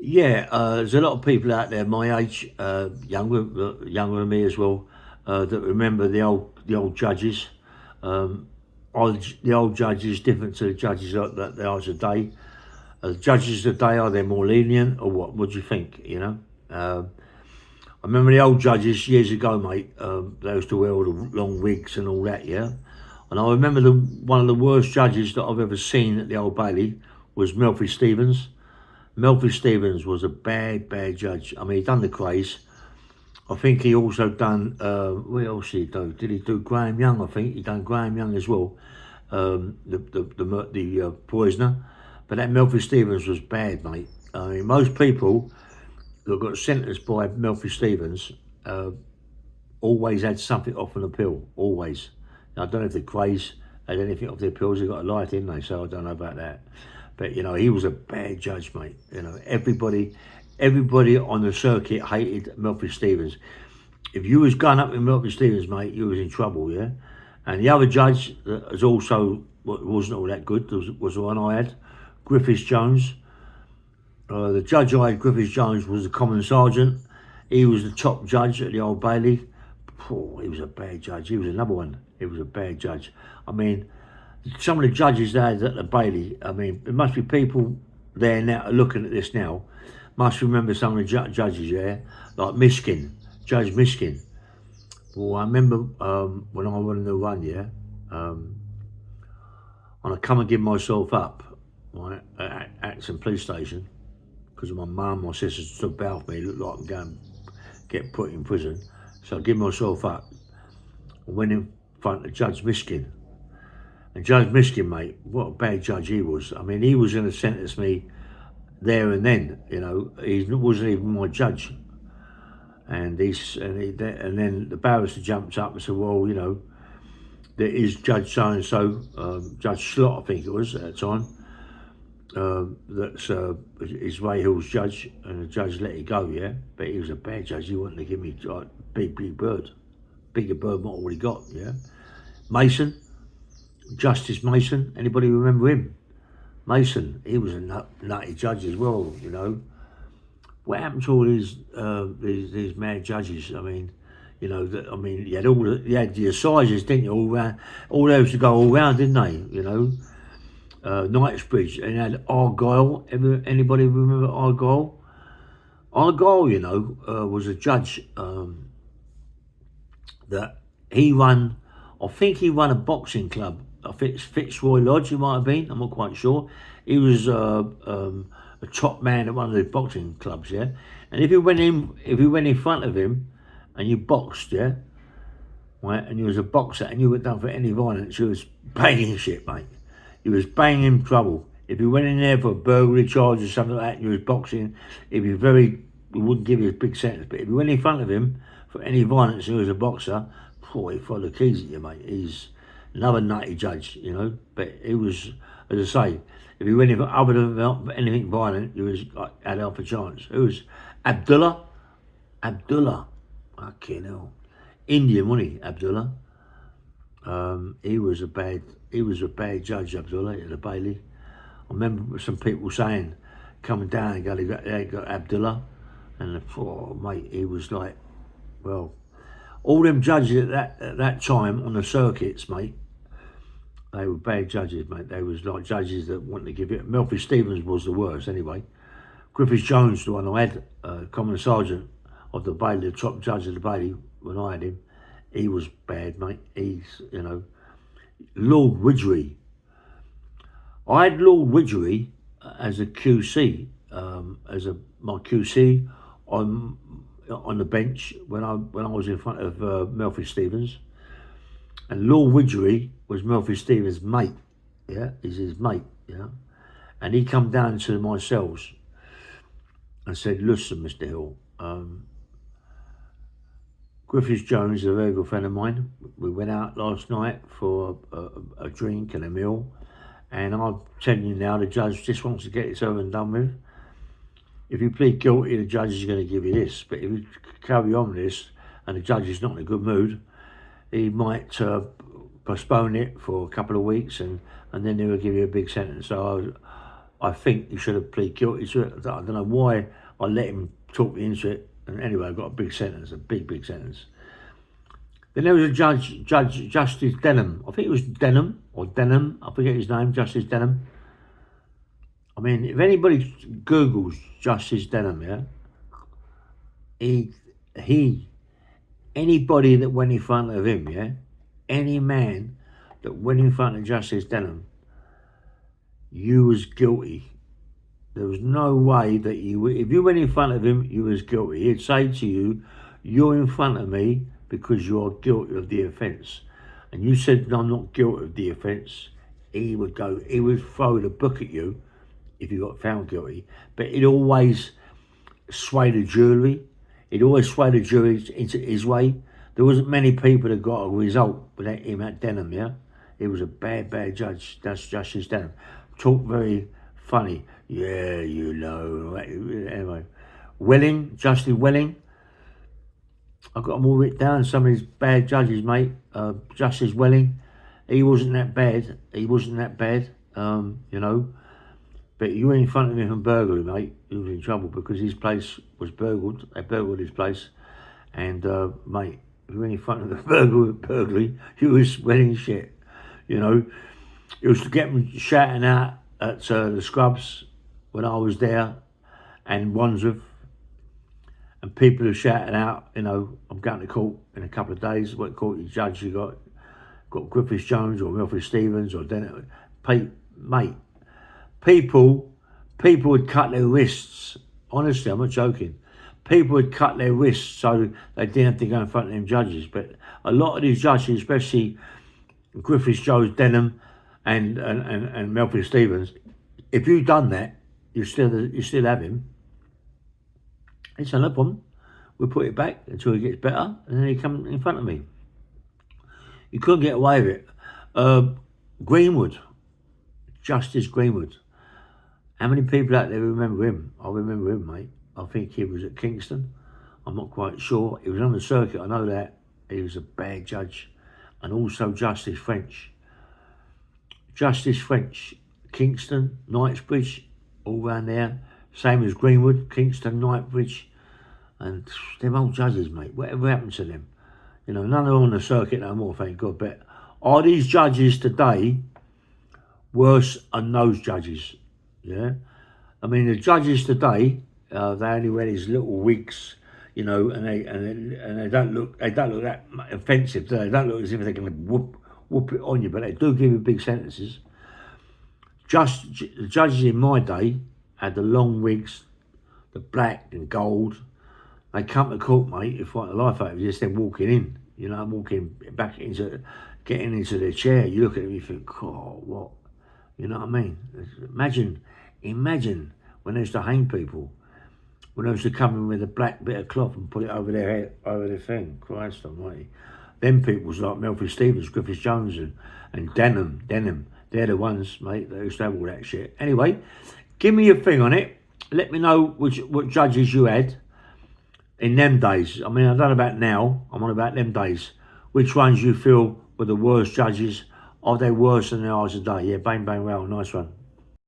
Yeah, there's a lot of people out there my age, younger than me as well, that remember the old judges. Um, the old judges different to the judges that they are today. The judges today, are they more lenient or what? What do you think? I remember the old judges years ago, mate. They used to wear all the long wigs and all that, yeah. And I remember one of the worst judges that I've ever seen at the Old Bailey was Melford Stevens. Melford Stevens was a bad, bad judge. I mean, he done the craze. I think he also done, what else did he do? Did he do Graham Young? I think he done Graham Young as well, the poisoner. But that Melford Stevens was bad, mate. I mean, most people that got sentenced by Melford Stevens always had something off an appeal, always. Now, I don't know if the craze had anything off the appeals. They got a light, didn't they? So I don't know about that. But he was a bad judge, mate. Everybody on the circuit hated Melford Stevens. If you was going up with Melford Stevens, mate, you was in trouble, yeah. And the other judge that was also wasn't all that good was the one I had, Griffith Jones. The judge I had, Griffith Jones, was the common sergeant. He was the top judge at the Old Bailey. Oh, he was a bad judge. He was another one. He was a bad judge. I mean, some of the judges they had at the Bailey, I mean, there must be people there now looking at this now, must remember some of the judges there, like Judge Miskin. Well, I remember when I went on the run, yeah, and I come and give myself up, right, at Acton Police Station, because my mum, my sisters stood about me, looked like I'm going to get put in prison. So I give myself up. I went in front of Judge Miskin. And Judge Miskin, mate, what a bad judge he was. I mean, he was going to sentence me there and then, He wasn't even my judge. And then the barrister jumped up and said, well, there is Judge so-and-so, Judge Slot, I think it was at the time, that's is Ray Hill's judge, and the judge let it go, yeah? But he was a bad judge. He wanted to give me like big bird. Bigger bird than what I already got, yeah? Mason, Justice Mason, anybody remember him? Mason, he was a nutty judge as well, What happened to all these mad judges? I mean, you had the assizes, didn't you? All those to go all round, didn't they? Knightsbridge, and you had Argyle. Anybody remember Argyle? Argyle, was a judge that he run. I think he run a boxing club. I think it's Fitzroy Lodge. He might have been. I'm not quite sure. He was a top man at one of the boxing clubs. Yeah, and if you went in front of him, and you boxed, yeah, right, and you was a boxer, and you were done for any violence, you was banging shit, mate. You was banging trouble. If you went in there for a burglary charge or something like that, and you was boxing, he wouldn't give you a big sentence. But if you went in front of him for any violence, and he was a boxer, he'd throw the keys at you, mate. He's another nutty judge, But he was, as I say, if he went in for other than anything violent, he was had half a chance. It was Abdullah. Fucking hell. Indian, wasn't he, Abdullah? He was a bad judge, Abdullah, at the Bailey. I remember some people saying, coming down and they got Abdullah, and mate, he was like, well, all them judges at that time on the circuits, mate, they were bad judges, mate. They was like judges that wanted to give it. Melford Stevens was the worst, anyway. Griffith Jones, the one I had, common sergeant of the Bailey, the top judge of the Bailey, when I had him, he was bad, mate. He's, Lord Widgery. I had Lord Widgery as a QC, my QC on the bench when I was in front of Melford Stevens, and Lord Widgery was Melford Stevens' mate. Yeah, he's his mate. Yeah, and he come down to my cells and said, "Listen, Mr. Hill, Griffith Jones is a very good friend of mine. We went out last night for a drink and a meal, and I'm telling you now, the judge just wants to get it over and done with. If you plead guilty, the judge is going to give you this. But if you carry on with this, and the judge is not in a good mood, he might postpone it for a couple of weeks, and then he will give you a big sentence." So I think he should have pleaded guilty to it. I don't know why I let him talk me into it. And anyway, I got a big sentence, a big sentence. Then there was a Justice Denham. I think it was Denham or Denham. I forget his name, Justice Denham. I mean, if anybody Googles Justice Denham, yeah, anybody that went in front of him, yeah, any man that went in front of Justice Denham, you was guilty. There was no way that if you went in front of him, you was guilty. He'd say to you, you're in front of me because you're guilty of the offence. And you said, no, I'm not guilty of the offence. He would throw the book at you if you got found guilty. But he'd always sway the jury. He'd always sway the jury into his way. There wasn't many people that got a result without him at Denham, yeah? He was a bad judge. That's Justice Denham. Talk very funny. Yeah, you know. Anyway, Welling, Justice Welling. I've got them all written down. Some of these bad judges, mate. Justice Welling. He wasn't that bad. You know. But you went in front of him for burglary, mate. He was in trouble because his place was burgled. They burgled his place. And, mate, if you went in front of the burglary, you was sweating shit. You know. It was to get them shouting out at the Scrubs when I was there and Wandsworth. And people were shouting out, you know, I'm going to court in a couple of days. What court you judge you got Griffith Jones or Melford Stevenson or Dennis. Mate, people would cut their wrists. Honestly, I'm not joking. People would cut their wrists so they didn't have to go in front of them judges. But a lot of these judges, especially Griffith Jones, Denham, and Melford Stevens, if you've done that, you still have him. It's no problem. We'll put it back until he gets better, and then he comes in front of me. You couldn't get away with it. Greenwood, Justice Greenwood. How many people out there remember him? I remember him, mate. I think he was at Kingston. I'm not quite sure. He was on the circuit, I know that. He was a bad judge. And also Justice French. Justice French, Kingston, Knightsbridge, all round there. Same as Greenwood, Kingston, Knightsbridge. And them old judges, mate, whatever happened to them? You know, none of them on the circuit no more, thank God. But are these judges today worse than those judges? Yeah? I mean, the judges today, they only wear these little wigs, you know, and they don't look that offensive. They don't look as if they're going to whoop it on you, but they do give you big sentences. The judges in my day had the long wigs, the black and gold. They come to court, mate, you fight the life out of you, just them walking in, you know, getting into their chair. You look at them, you think, oh, what? You know what I mean? Imagine when they used to hang people, when they used to come in with a black bit of cloth and put it over their head, over their thing. Christ almighty. Them people's like Melford Stevens, Griffith Jones and Denham. They're the ones, mate, that used to have all that shit. Anyway, give me your thing on it. Let me know what judges you had in them days. I mean, I don't know about now. I'm on about them days. Which ones you feel were the worst judges? Are they worse than they are today? Yeah, bang, bang, well, nice one.